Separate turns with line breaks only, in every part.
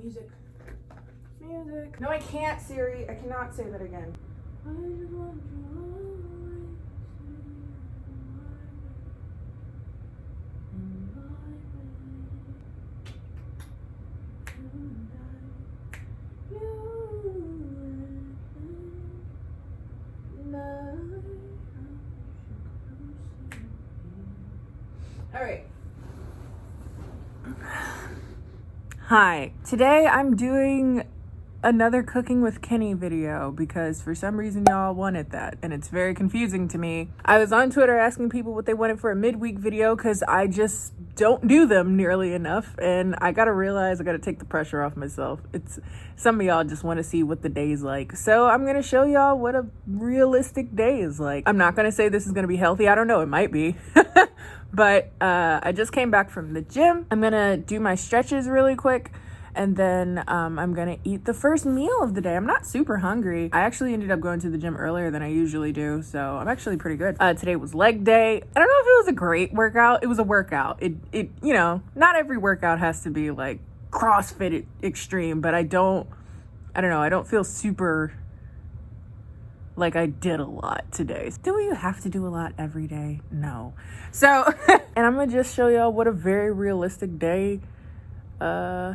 Music. Music. No, I can't, Siri. I cannot say that again. I just want All right. Hi. Today I'm doing another cooking with Kennie video because for some reason y'all wanted that and it's very confusing to me. I was on Twitter asking people what they wanted for a midweek video because I just don't do them nearly enough, and I gotta realize I gotta take the pressure off myself. It's some of y'all just want to see what the day's like, so I'm gonna show y'all what a realistic day is like. I'm not gonna say this is gonna be healthy. I don't know, it might be. But I just came back from the gym. I'm gonna do my stretches really quick, and then I'm gonna eat the first meal of the day. I'm not super hungry. I actually ended up going to the gym earlier than I usually do, so I'm actually pretty good. Today was leg day. I don't know if it was a great workout. It was a workout. It you know, not every workout has to be like CrossFit extreme, but I don't know, I don't feel super like I did a lot today. Do you have to do a lot every day? No. So, and I'm gonna just show y'all what a very realistic day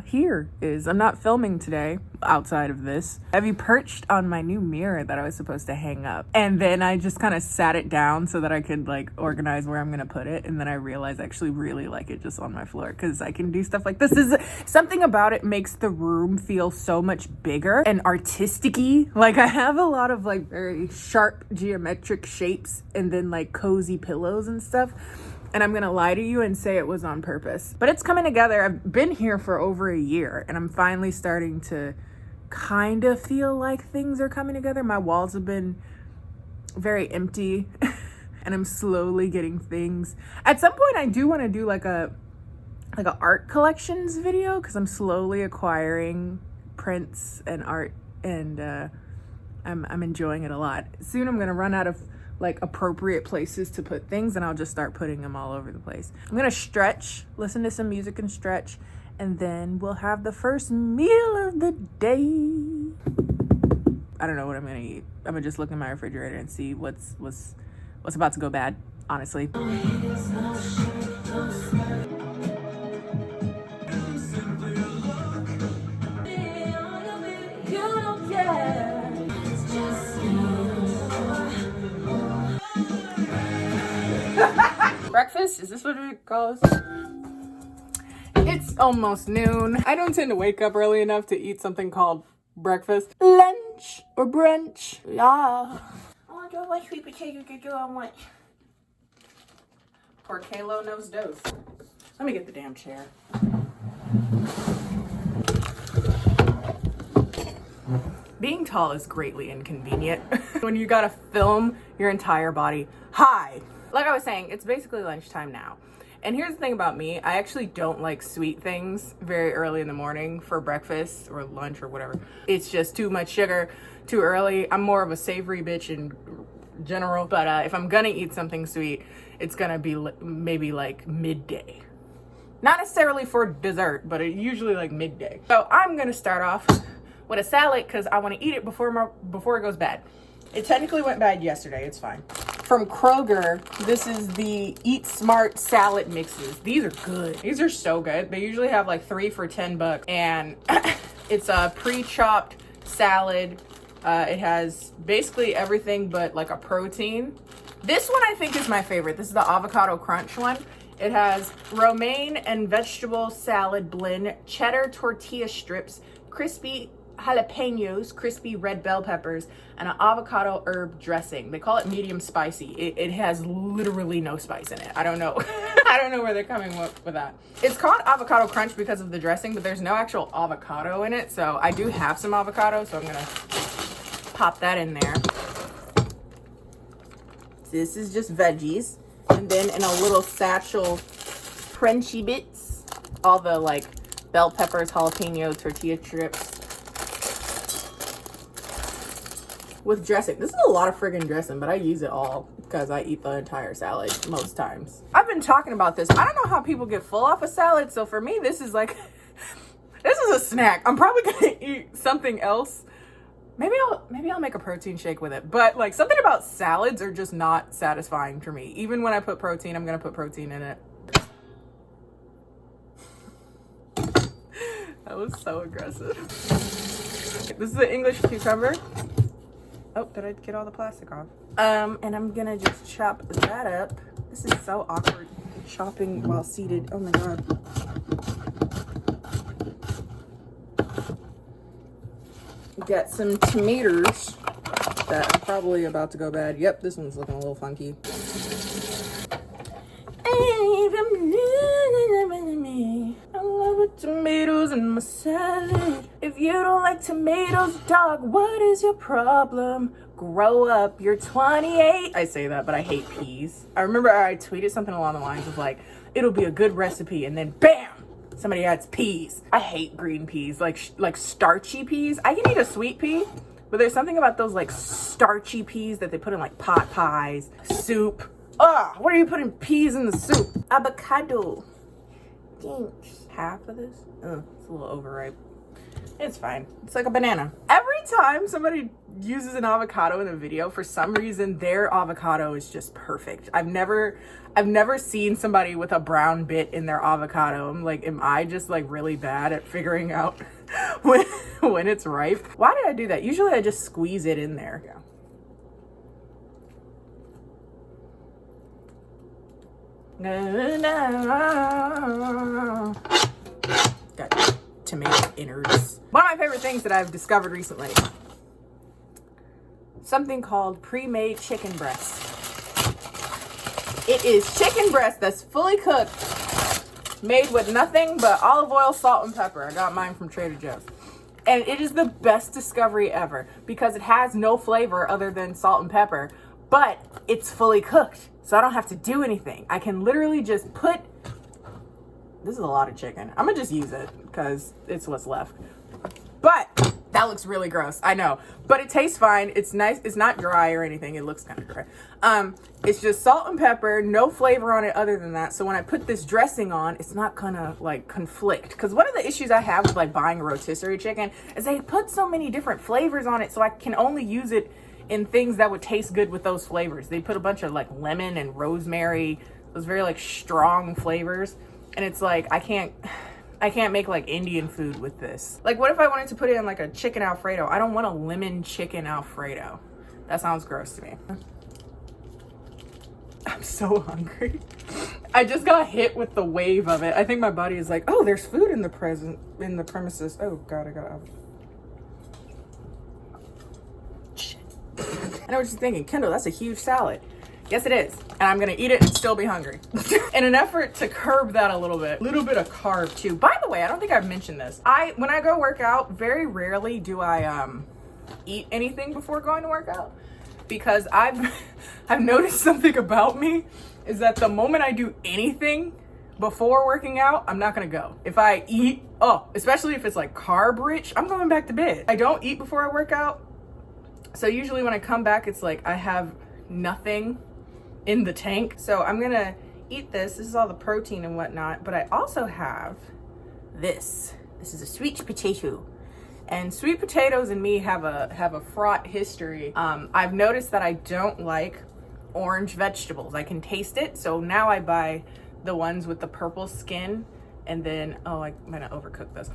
here is. I'm not filming today outside of this. I've perched on my new mirror that I was supposed to hang up, and then I just kind of sat it down so that I could like organize where I'm gonna put it, and then I realized I actually really like it just on my floor because I can do stuff like this. Is something about it makes the room feel so much bigger and artistic-y. Like I have a lot of like very sharp geometric shapes and then like cozy pillows and stuff. And I'm gonna lie to you and say it was on purpose. But it's coming together. I've been here for over a year and I'm finally starting to kind of feel like things are coming together. My walls have been very empty and I'm slowly getting things. At some point I do wanna do like a art collections video because I'm slowly acquiring prints and art, and I'm enjoying it a lot. Soon I'm gonna run out of like appropriate places to put things and I'll just start putting them all over the place. I'm gonna stretch, listen to some music and stretch, and then we'll have the first meal of the day. I don't know what I'm gonna eat. I'm gonna just look in my refrigerator and see what's about to go bad, honestly. Breakfast? Is this what it calls? It's almost noon. I don't tend to wake up early enough to eat something called breakfast. Lunch or brunch. Yeah. I want my sweet potato to go on what? Poor Kalo knows dose. Let me get the damn chair. Being tall is greatly inconvenient when you gotta film your entire body. Hi. Like I was saying, it's basically lunchtime now. And here's the thing about me, I actually don't like sweet things very early in the morning for breakfast or lunch or whatever. It's just too much sugar, too early. I'm more of a savory bitch in general, but if I'm gonna eat something sweet, it's gonna be maybe like midday. Not necessarily for dessert, but usually like midday. So I'm gonna start off with a salad because I wanna eat it before it goes bad. It technically went bad yesterday, it's fine. From Kroger, this is the Eat Smart salad mixes. These are good. These are so good. They usually have like 3 for $10, and it's a pre-chopped salad. It has basically everything but like a protein. This one I think is my favorite. This is the Avocado Crunch one. It has romaine and vegetable salad blend, cheddar tortilla strips, crispy jalapenos, crispy red bell peppers, and an avocado herb dressing. They call it medium spicy. It has literally no spice in it. I don't know. I don't know where they're coming with that. It's called Avocado Crunch because of the dressing, but there's no actual avocado in it. So I do have some avocado, so I'm gonna pop that in there. This is just veggies. And then in a little satchel, crunchy bits, all the like bell peppers, jalapeno, tortilla strips, with dressing. This is a lot of friggin' dressing, but I use it all because I eat the entire salad most times. I've been talking about this. I don't know how people get full off a salad, so for me, this is like This is a snack. I'm probably gonna eat something else. Maybe I'll make a protein shake with it. But like something about salads are just not satisfying for me. Even when I put protein, I'm gonna put protein in it. That was so aggressive. This is the English cucumber. Oh, did I get all the plastic off? And I'm gonna just chop that up. This is so awkward, chopping while seated. Oh my God. Got some tomatoes that are probably about to go bad. Yep, this one's looking a little funky. I love tomatoes in my salad. If you don't like tomatoes, dog, what is your problem? Grow up, you're 28. I say that, but I hate peas. I remember I tweeted something along the lines of like, it'll be a good recipe, and then bam, somebody adds peas. I hate green peas, like starchy peas. I can eat a sweet pea, but there's something about those like starchy peas that they put in like pot pies, soup. Ugh, what are you putting peas in the soup? Avocado. Thanks. Half of this? Ugh, it's a little overripe. It's fine. It's like a banana. Every time somebody uses an avocado in a video, for some reason, their avocado is just perfect. I've never seen somebody with a brown bit in their avocado. I'm like, am I just like really bad at figuring out when it's ripe? Why did I do that? Usually I just squeeze it in there. Yeah. Got tomato innards. One of my favorite things that I've discovered recently, something called pre-made chicken breast. It is chicken breast that's fully cooked, made with nothing but olive oil, salt, and pepper. I got mine from Trader Joe's. And it is the best discovery ever because it has no flavor other than salt and pepper, but it's fully cooked. So I don't have to do anything. I can literally just put, this is a lot of chicken. I'm gonna just use it because it's what's left. But that looks really gross, I know. But it tastes fine, it's nice, it's not dry or anything. It looks kind of dry. It's just salt and pepper, no flavor on it other than that. So when I put this dressing on, it's not gonna like conflict. Because one of the issues I have with like buying a rotisserie chicken is they put so many different flavors on it, so I can only use it in things that would taste good with those flavors. They put a bunch of like lemon and rosemary, those very like strong flavors. And it's like, I can't make like Indian food with this. Like what if I wanted to put it in like a chicken Alfredo? I don't want a lemon chicken Alfredo. That sounds gross to me. I'm so hungry. I just got hit with the wave of it. I think my body is like, oh, there's food in the premises. Oh God, I gotta I know what you're thinking, Kendall, that's a huge salad. Yes, it is. And I'm gonna eat it and still be hungry. In an effort to curb that a little bit of carb too. By the way, I don't think I've mentioned this. When I go work out, very rarely do I eat anything before going to work out. Because I've noticed something about me is that the moment I do anything before working out, I'm not gonna go. If I eat, especially if it's like carb rich, I'm going back to bed. I don't eat before I work out. So usually when I come back, it's like I have nothing in the tank. So I'm gonna eat this. This is all the protein and whatnot, but I also have this. This is a sweet potato. And sweet potatoes and me have a fraught history. I've noticed that I don't like orange vegetables. I can taste it. So now I buy the ones with the purple skin and then, I'm gonna overcook this.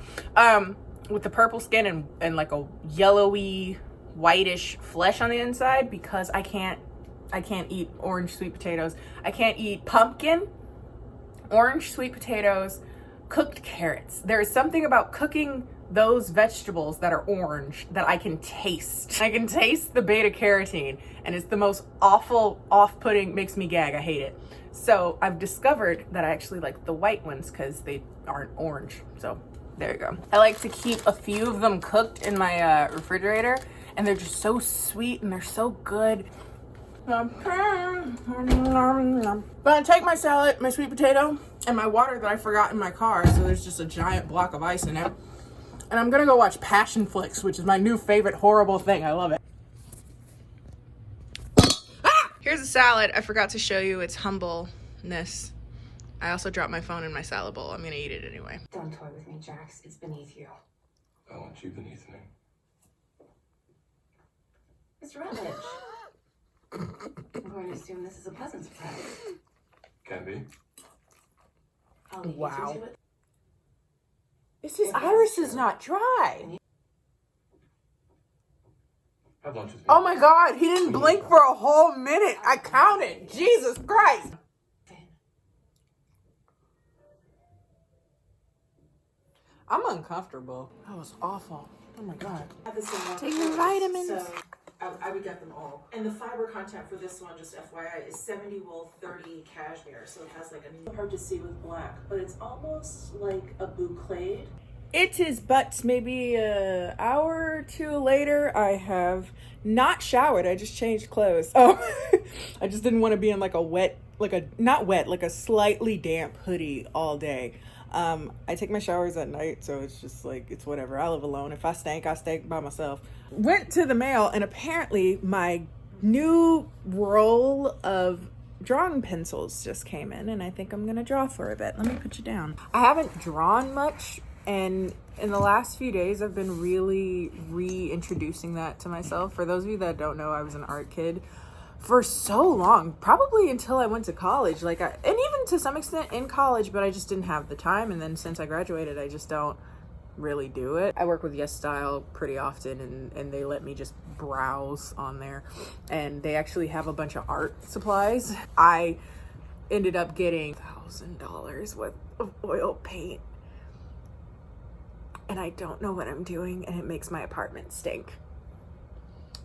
With the purple skin and like a yellowy, whitish flesh on the inside because I can't eat orange sweet potatoes. I can't eat pumpkin, orange sweet potatoes, cooked carrots. There is something about cooking those vegetables that are orange that I can taste. I can taste the beta carotene and it's the most awful, off-putting, makes me gag. I hate it. So I've discovered that I actually like the white ones because they aren't orange. So there you go. I like to keep a few of them cooked in my refrigerator and they're just so sweet and they're so good. But I take my salad, my sweet potato, and my water that I forgot in my car, so there's just a giant block of ice in it. And I'm gonna go watch Passion Flicks, which is my new favorite horrible thing. I love it. Here's a salad. I forgot to show you its humbleness. I also dropped my phone in my salad bowl. I'm gonna eat it anyway.
Don't toy with me, Jax. It's beneath you.
I want you beneath me.
Mr. Rutledge. I'm going to assume this is a pleasant surprise.
Can be.
I'll leave
Wow.
you to it.
His iris is not dry.
Have lunch with me.
Oh my God, he didn't blink for a whole minute. I counted. Jesus Christ. I'm uncomfortable. That was awful. Oh my God.
Take your vitamins.
So I would get them all. And the fiber content for this one, just FYI, is 70 wool, 30 cashmere. So it has like a hard to see with black, but it's almost like a bouclade.
It is but maybe an hour or two later. I have not showered. I just changed clothes. Oh, I just didn't want to be in like a wet, not wet, like a slightly damp hoodie all day. I take my showers at night, so it's just like, it's whatever. I live alone. If I stink by myself. Went to the mail, and apparently my new roll of drawing pencils just came in, and I think I'm gonna draw for a bit. Let me put you down. I haven't drawn much, and in the last few days I've been really reintroducing that to myself. For those of you that don't know, I was an art kid for so long, probably until I went to college, and even to some extent in college, but I just didn't have the time. And then since I graduated, I just don't really do it. I work with Yes Style pretty often, and they let me just browse on there, and they actually have a bunch of art supplies. I ended up getting $1,000 worth of oil paint, and I don't know what I'm doing, and it makes my apartment stink.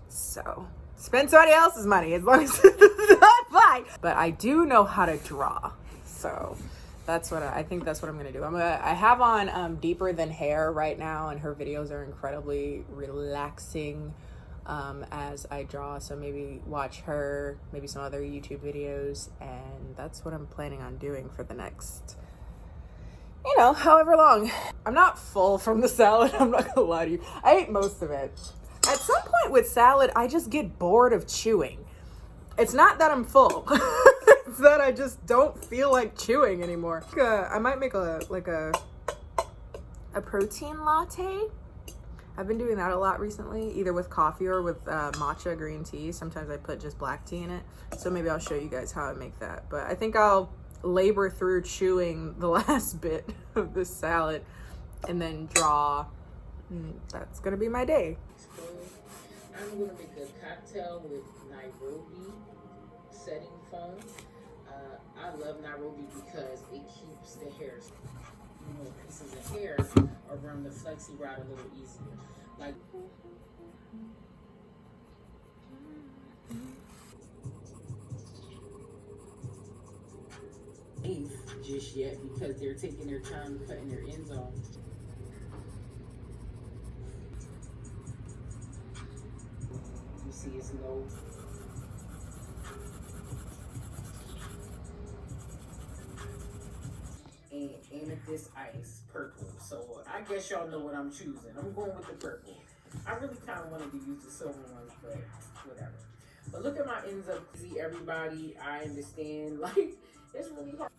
So spend somebody else's money as long as it's not mine. But I do know how to draw, so that's what I think. That's what I'm gonna do. I have on Deeper Than Hair right now, and her videos are incredibly relaxing as I draw. So maybe watch her, maybe some other YouTube videos, and that's what I'm planning on doing for the next, however long. I'm not full from the salad. I'm not gonna lie to you. I ate most of it. At some point with salad, I just get bored of chewing. It's not that I'm full. It's that I just don't feel like chewing anymore. I might make a protein latte. I've been doing that a lot recently, either with coffee or with matcha green tea. Sometimes I put just black tea in it. So maybe I'll show you guys how I make that. But I think I'll labor through chewing the last bit of this salad and then draw. That's gonna be my day.
I'm going to make a cocktail with Nairobi setting foam. I love Nairobi because it keeps the hair, pieces of hair around the flexi rod a little easier. Like, just yet because they're taking their time cutting their ends off. You see it's low. And amethyst ice, purple. So I guess y'all know what I'm choosing. I'm going with the purple. I really kind of wanted to use the silver ones, but whatever. But look at my ends up. See, everybody, I understand. Like, it's really hard.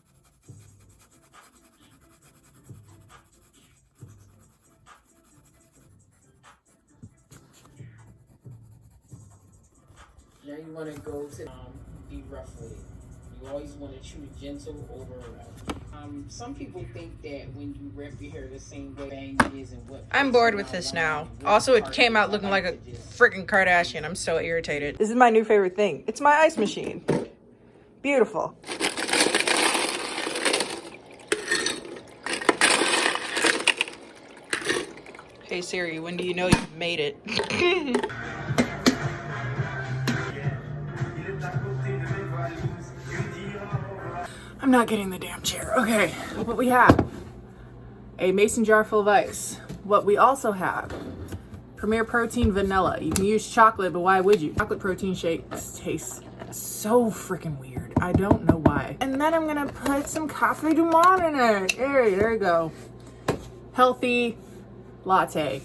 Now you want to go to be rough with it. You always want to choose gentle over rough. Some people think that when you rip your hair the same way bang is and what.
I'm bored with this now. Also, it came out looking like a freaking Kardashian. I'm so irritated. This is my new favorite thing. It's my ice machine. Beautiful. Hey Siri, when do you know you've made it? I'm not getting the damn chair. Okay, what we have, a mason jar full of ice. What we also have, Premier Protein Vanilla. You can use chocolate, but why would you? Chocolate protein shakes taste so freaking weird. I don't know why. And then I'm gonna put some coffee du monde in it. There you go. Healthy latte.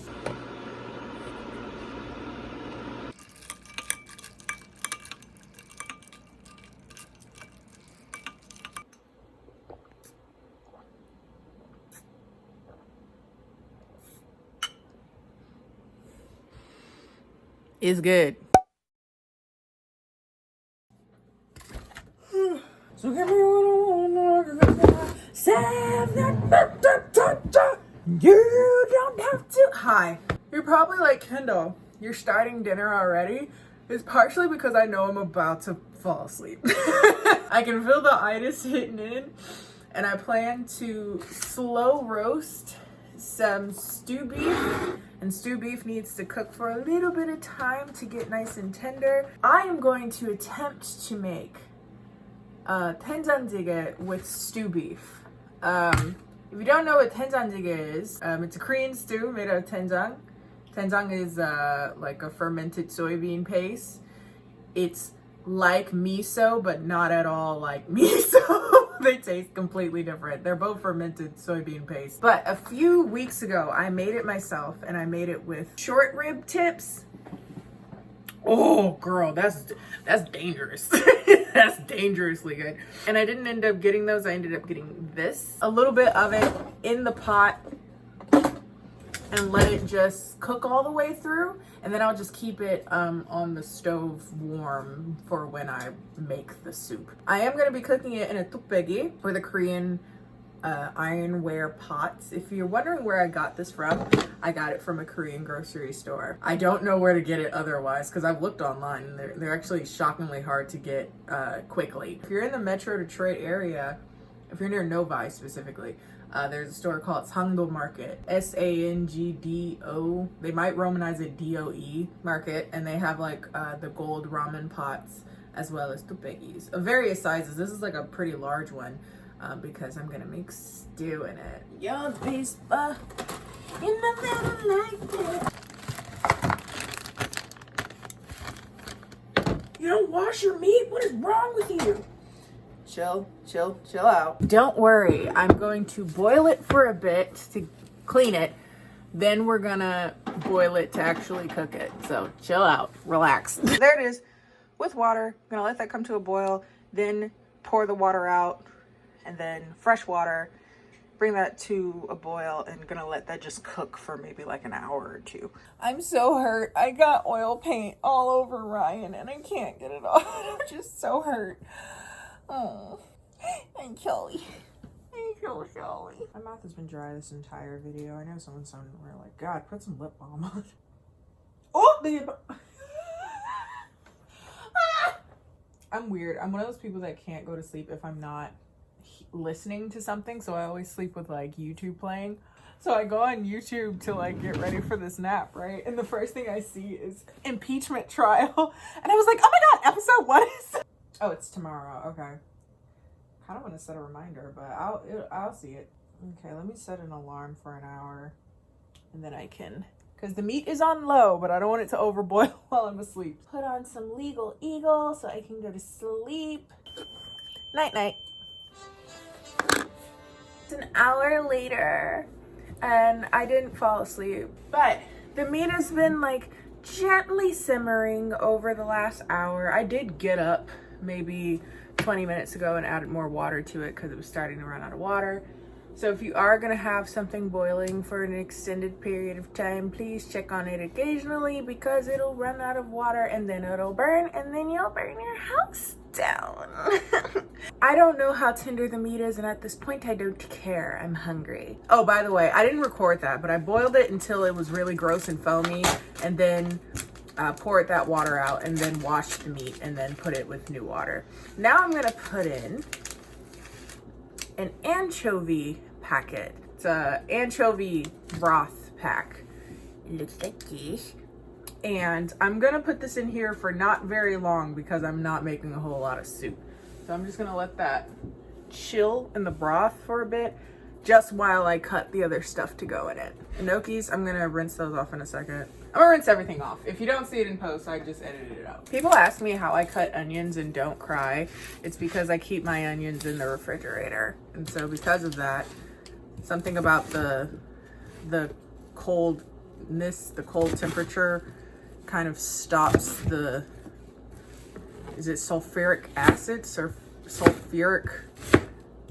It's good. So give me what I want. You don't have to. Hi. You're probably like, Kendall, you're starting dinner already. It's partially because I know I'm about to fall asleep. I can feel the itis hitting in, and I plan to slow roast some stew beef. And stew beef needs to cook for a little bit of time to get nice and tender. I am going to attempt to make 된장찌개 with stew beef. If you don't know what 된장찌개 is, it's a Korean stew made out of 된장. 된장 is like a fermented soybean paste. It's like miso, but not at all like miso. They taste completely different. They're both fermented soybean paste. But a few weeks ago, I made it myself, and I made it with short rib tips. Oh, girl, that's dangerous. That's dangerously good. And I didn't end up getting those. I ended up getting this. A little bit of it in the pot and let it just cook all the way through. And then I'll just keep it on the stove warm for when I make the soup. I am going to be cooking it in a tteokbagi, for the Korean ironware pots. If you're wondering where I got this from, I got it from a Korean grocery store. I don't know where to get it otherwise, because I've looked online and they're actually shockingly hard to get quickly. If you're in the Metro Detroit area, if you're near Novi specifically, there's a store called Sangdo Market, Sangdo. They might romanize it DOE Market, and they have like the gold ramen pots as well as tteokbagis of various sizes. This is like a pretty large one because I'm gonna make stew in it. Your face, in the middle like that. You don't wash your meat? What is wrong with you? Chill out. Don't worry, I'm going to boil it for a bit to clean it. Then we're gonna boil it to actually cook it. So chill out, relax. There it is, with water. I'm gonna let that come to a boil, then pour the water out, and then fresh water, bring that to a boil, and gonna let that just cook for maybe like an hour or two. I'm so hurt. I got oil paint all over Ryan and I can't get it off. I'm just so hurt. Oh, and Kelly. I'm so sorry. My mouth has been dry this entire video. I know someone's somewhere like, God, put some lip balm on. Oh, I'm weird. I'm one of those people that can't go to sleep if I'm not listening to something, so I always sleep with like YouTube playing. So I go on YouTube to like get ready for this nap, right? And the first thing I see is impeachment trial, and I was like, oh my God, episode 1 is. Oh, it's tomorrow. Okay. I don't want to set a reminder, but I'll see it. Okay, let me set an alarm for an hour, and then I can, because the meat is on low, but I don't want it to overboil while I'm asleep. Put on some Legal Eagle so I can go to sleep. Night night. It's an hour later and I didn't fall asleep, but the meat has been like gently simmering over the last hour. I did get up maybe 20 minutes ago and added more water to it because it was starting to run out of water. So if you are going to have something boiling for an extended period of time, please check on it occasionally, because it'll run out of water and then it'll burn, and then you'll burn your house down. I don't know how tender the meat is, and at this point I don't care. I'm hungry. Oh, by the way, I didn't record that, but I boiled it until it was really gross and foamy, and then poured that water out, and then washed the meat, and then put it with new water. Now I'm gonna put in an anchovy packet. It's a anchovy broth pack. It looks like this. And I'm gonna put this in here for not very long because I'm not making a whole lot of soup. So I'm just gonna let that chill in the broth for a bit, just while I cut the other stuff to go in it. Gnocchis, I'm gonna rinse those off in a second. I'm gonna rinse everything off. If you don't see it in post, I just edited it out. People ask me how I cut onions and don't cry. It's because I keep my onions in the refrigerator. And so because of that, something about the coldness, the cold temperature kind of stops the, is it sulfuric acid or sulfuric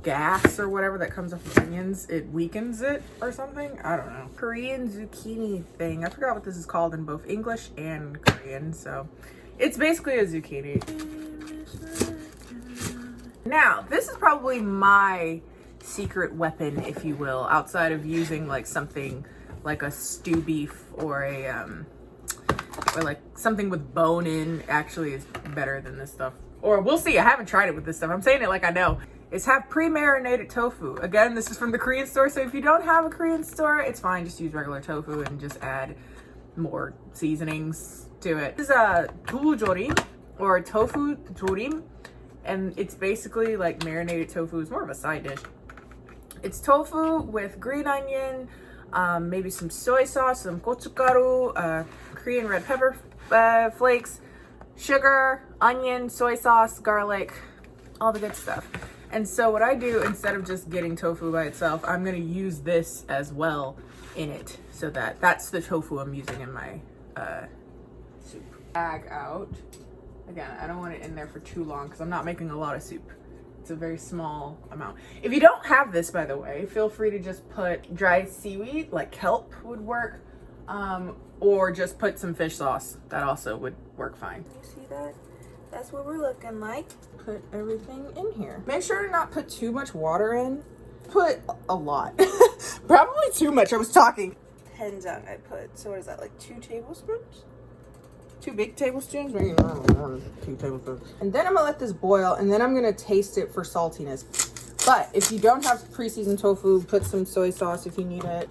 gas or whatever that comes off the onions, it weakens it or something. I don't know. Korean zucchini thing. I forgot what this is called in both English and Korean. So it's basically a zucchini. Now, this is probably my secret weapon, if you will, outside of using like something like a stew beef or a or like something with bone in actually is better than this stuff. Or we'll see. I haven't tried it with this stuff. I'm saying it like I know. Is have pre-marinated tofu. Again, this is from the Korean store, so if you don't have a Korean store, it's fine. Just use regular tofu and just add more seasonings to it. This is a tuljorim or tofu jorim, and it's basically like marinated tofu. It's more of a side dish. It's tofu with green onion, maybe some soy sauce, some gochugaru, Korean red pepper flakes, sugar, onion, soy sauce, garlic, all the good stuff. And so what I do, instead of just getting tofu by itself, I'm gonna use this as well in it, so that's the tofu I'm using in my soup. Bag out. Again, I don't want it in there for too long because I'm not making a lot of soup. It's a very small amount. If you don't have this, by the way, feel free to just put dried seaweed, like kelp would work, or just put some fish sauce. That also would work fine. You see that? That's what we're looking like. Put everything in here. Make sure to not put too much water in. Put a lot. Probably too much. I was talking. Doenjang I put. So what is that, like 2 tablespoons? 2 big tablespoons? Maybe 2 tablespoons. And then I'm gonna let this boil, and then I'm gonna taste it for saltiness. But if you don't have pre-seasoned tofu, put some soy sauce if you need it.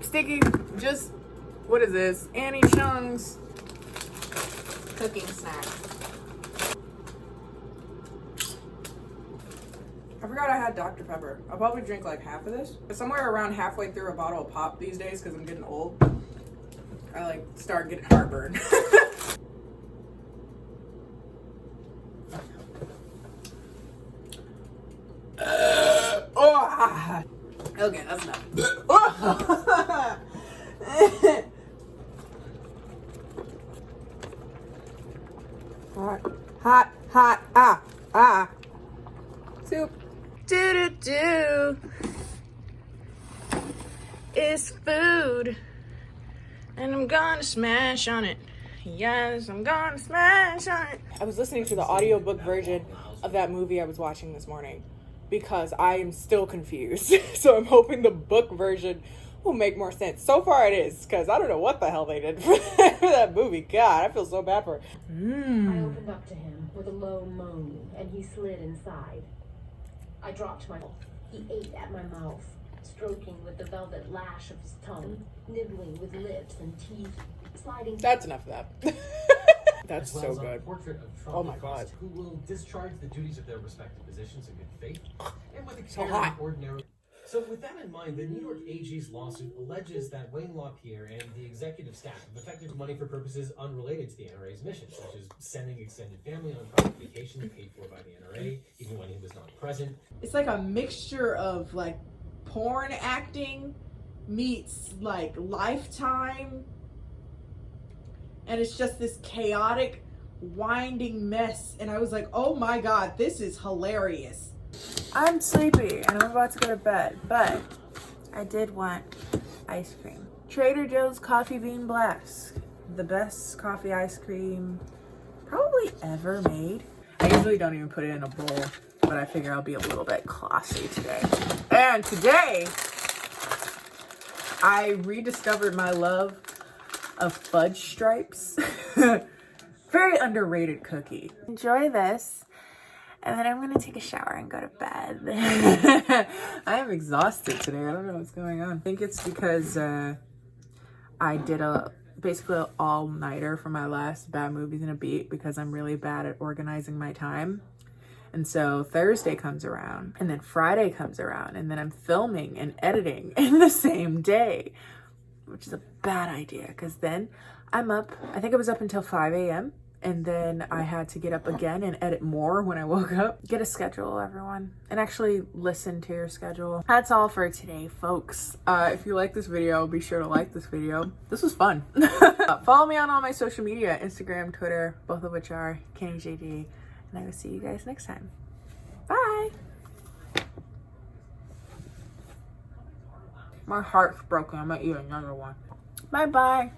Sticky, just, what is this? Annie Chung's cooking snack. I forgot I had Dr. Pepper. I'll probably drink like half of this. Somewhere around halfway through a bottle of pop these days, because I'm getting old, I like start getting heartburn. Okay, that's enough. Hot, soup. Do. It's food, and I'm gonna smash on it. Yes, I'm gonna smash on it. I was listening to the audiobook version of that movie I was watching this morning because I am still confused. So I'm hoping the book version will make more sense. So far it is, because I don't know what the hell they did for that movie. God, I feel so bad for it.
I opened up to him with a low moan, and he slid inside. I dropped my mouth. He ate at my mouth, stroking with the velvet lash of his tongue, nibbling with lips and teeth, sliding.
That's enough of that. That's so good. Oh my God.
Who will discharge the duties of their respective positions in good faith and with a
So
care
hot.
and ordinary. So with that in mind, the New York AG's lawsuit alleges that Wayne LaPierre and the executive staff have effected money for purposes unrelated to the NRA's mission, such as sending extended family on private vacation paid for by the NRA, even when he was not present.
It's like a mixture of like porn acting meets like Lifetime, and it's just this chaotic winding mess, and I was like, oh my God, this is hilarious. I'm sleepy and I'm about to go to bed, but I did want ice cream. Trader Joe's Coffee Bean Blast, the best coffee ice cream probably ever made. I usually don't even put it in a bowl, but I figure I'll be a little bit classy today. And today I rediscovered my love of fudge stripes. Very underrated cookie. Enjoy this, and then I'm gonna take a shower and go to bed. I am exhausted today. I don't know what's going on. I think it's because I did basically an all-nighter for my last Bad Movies in a Beat, because I'm really bad at organizing my time. And so Thursday comes around, and then Friday comes around, and then I'm filming and editing in the same day, which is a bad idea, because then I'm up, I think I was up until 5 a.m. and then I had to get up again and edit more when I woke up. Get a schedule, everyone, and actually listen to your schedule. That's all for today, folks. If you like this video, be sure to like this video. This was fun. Follow me on all my social media, Instagram, Twitter, both of which are KennieJD, and I will see you guys next time. Bye. My heart's broken. I'm gonna eat another one. Bye bye.